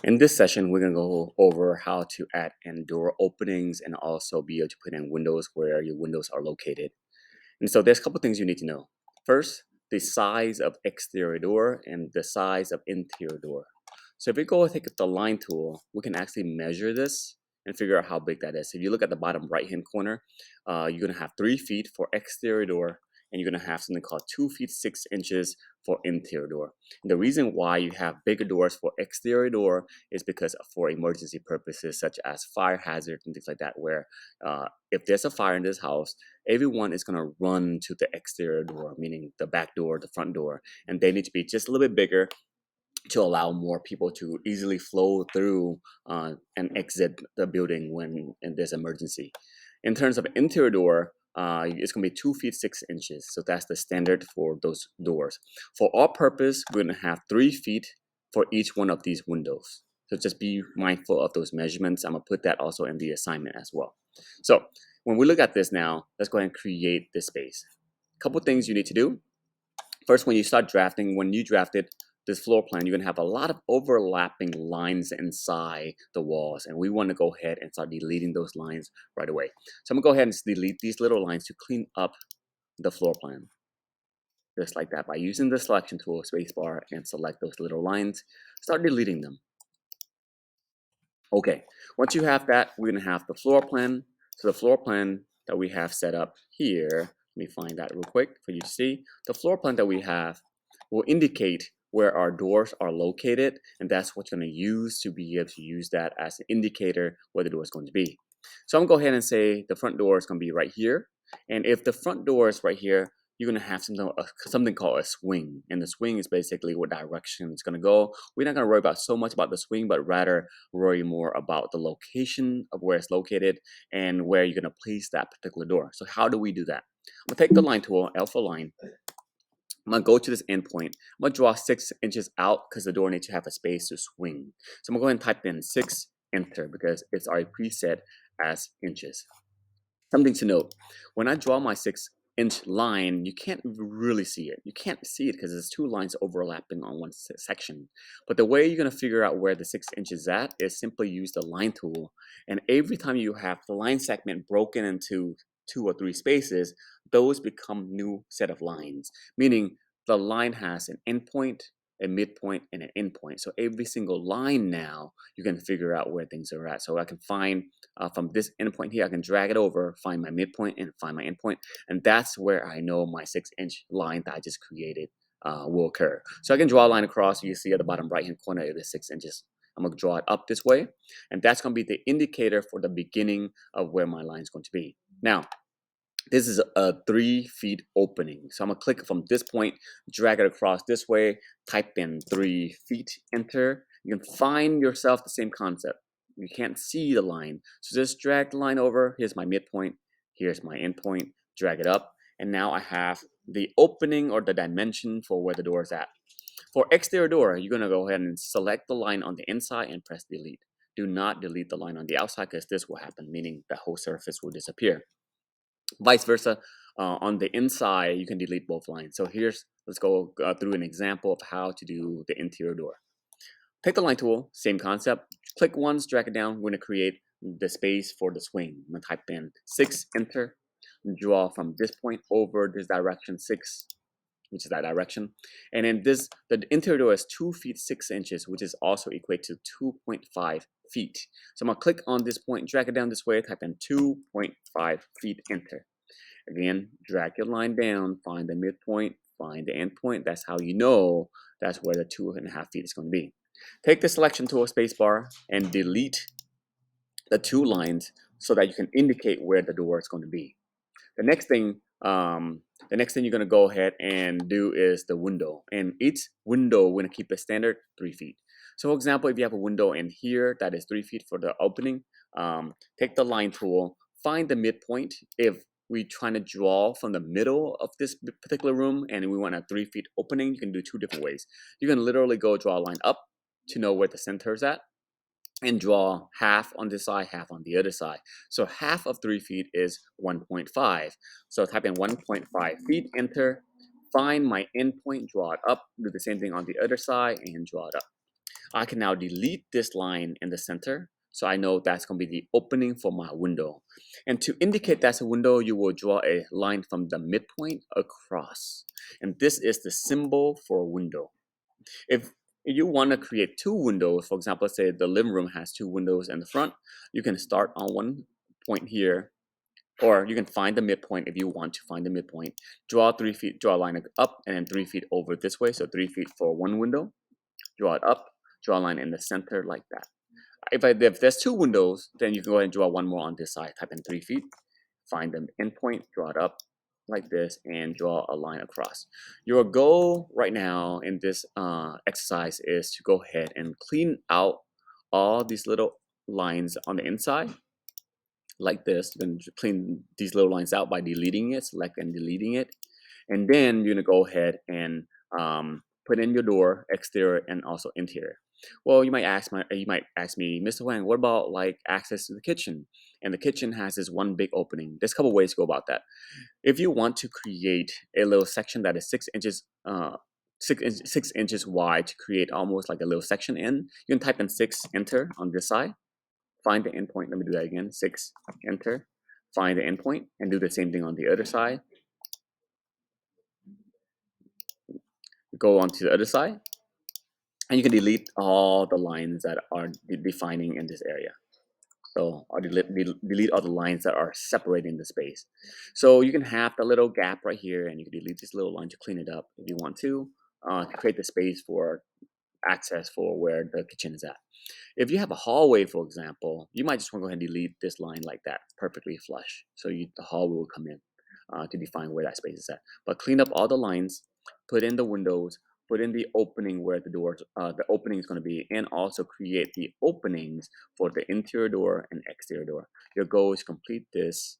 In this session, we're going to go over how to add in door openings and also be able to put in windows where your windows are located. And so there's a couple things you need to know. First, the size of exterior door and the size of interior door. So if we go and take the line tool, we can actually measure this and figure out how big that is. If you look at the bottom right-hand corner, you're going to have 3 feet for exterior door, and you're going to have something called 2 feet 6 inches for interior door. And the reason why you have bigger doors for exterior door is because for emergency purposes such as fire hazard and things like that, where if there's a fire in this house, everyone is going to run to the exterior door, meaning the back door, the front door, and they need to be just a little bit bigger to allow more people to easily flow through and exit the building when there's emergency. In terms of interior door, it's going to be 2 feet 6 inches. So that's the standard for those doors. For our purpose, we're going to have 3 feet for each one of these windows. So just be mindful of those measurements. I'm going to put that also in the assignment as well. So when we look at this now, let's go ahead and create this space. A couple things you need to do. First, when you start drafting, when you drafted this floor plan, you're going to have a lot of overlapping lines inside the walls, and we want to go ahead and start deleting those lines right away. So I'm going to go ahead and delete these little lines to clean up the floor plan. Just like that, by using the selection tool, spacebar, and select those little lines, start deleting them. Okay, once you have that, we're going to have the floor plan. So the floor plan that we have set up here, let me find that real quick for you to see. The floor plan that we have will indicate where our doors are located, and that's what you're going to use to be able to use that as an indicator where the door is going to be. So I'm going to go ahead and say the front door is going to be right here, and if the front door is right here, you're going to have something called a swing, and the swing is basically what direction it's going to go. We're not going to worry about so much about the swing, but rather worry more about the location of where it's located and where you're going to place that particular door. So how do we do that? I'm going to take the line tool, alpha line. I'm going to go to this endpoint. I'm going to draw 6 inches out because the door needs to have a space to swing. So I'm going to go ahead and type in 6, enter, because it's already preset as inches. Something to note, when I draw my 6-inch line, you can't really see it. You can't see it because there's 2 lines overlapping on one section. But the way you're going to figure out where the 6 inches is at is simply use the line tool. And every time you have the line segment broken into 2 or 3 spaces, those become new set of lines, meaning the line has an endpoint, a midpoint, and an endpoint. So every single line now, you can figure out where things are at. So I can find from this endpoint here, I can drag it over, find my midpoint, and find my endpoint. And that's where I know my 6-inch line that I just created will occur. So I can draw a line across. You see at the bottom right-hand corner, it is 6 inches. I'm going to draw it up this way. And that's going to be the indicator for the beginning of where my line is going to be. Now, this is a 3 feet opening. So I'm gonna click from this point, drag it across this way, type in 3 feet, enter. You can find yourself the same concept. You can't see the line. So just drag the line over. Here's my midpoint. Here's my endpoint. Drag it up. And now I have the opening or the dimension for where the door is at. For exterior door, you're gonna go ahead and select the line on the inside and press delete. Do not delete the line on the outside because this will happen, meaning the whole surface will disappear. Vice versa, on the inside, you can delete both lines. So let's go through an example of how to do the interior door. Take the line tool, same concept. Click once, drag it down. We're going to create the space for the swing. I'm going to type in 6, enter. Draw from this point over this direction 6, which is that direction. And then the interior door is 2 feet 6 inches, which is also equate to 2.5 feet. So I'm gonna click on this point, drag it down this way, type in 2.5 feet, enter. Again, drag your line down, find the midpoint, find the endpoint. That's how you know that's where the 2.5 feet is going to be. Take the selection tool, spacebar, and delete the 2 lines so that you can indicate where the door is going to be. The next thing you're going to go ahead and do is the window. And each window, we're going to keep it standard 3 feet. So for example, if you have a window in here that is 3 feet for the opening, take the line tool, find the midpoint. If we're trying to draw from the middle of this particular room and we want a 3 feet opening, you can do 2 different ways. You can literally go draw a line up to know where the center is at, and draw half on this side, half on the other side. So half of 3 feet is 1.5. So type in 1.5 feet, enter. Find my endpoint, draw it up. Do the same thing on the other side and draw it up. I can now delete this line in the center. So I know that's going to be the opening for my window. And to indicate that's a window, you will draw a line from the midpoint across. And this is the symbol for a window. If you want to create two windows, for example, let's say the living room has two windows in the front, you can start on one point here, or you can find the midpoint if you want to find the midpoint. Draw 3 feet, draw a line up, and then 3 feet over this way, so 3 feet for one window. Draw it up, draw a line in the center like that. If there's two windows, then you can go ahead and draw one more on this side. Type in 3 feet, find the endpoint, draw it up like this, and draw a line across. Your goal right now in this exercise is to go ahead and clean out all these little lines on the inside like this. You're going to clean these little lines out by deleting it, select and deleting it. And then you're going to go ahead and put in your door, exterior and also interior. Well, you might ask me, Mr. Wang, what about like access to the kitchen? And the kitchen has this one big opening. There's a couple ways to go about that. If you want to create a little section that is 6 inches, 6 inches wide to create almost like a little section in, you can type in 6, enter on this side. Find the endpoint. Let me do that again. 6, enter. Find the endpoint and do the same thing on the other side. Go on to the other side, and you can delete all the lines that are defining in this area. So or delete all the lines that are separating the space. So you can have the little gap right here, and you can delete this little line to clean it up if you want to create the space for access for where the kitchen is at. If you have a hallway, for example, you might just want to go ahead and delete this line like that, perfectly flush. So the hallway will come in to define where that space is at. But clean up all the lines, put in the windows, put in the opening where the opening is going to be, and also create the openings for the interior door and exterior door. Your goal is to complete this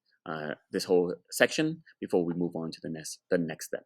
this whole section before we move on to the next step.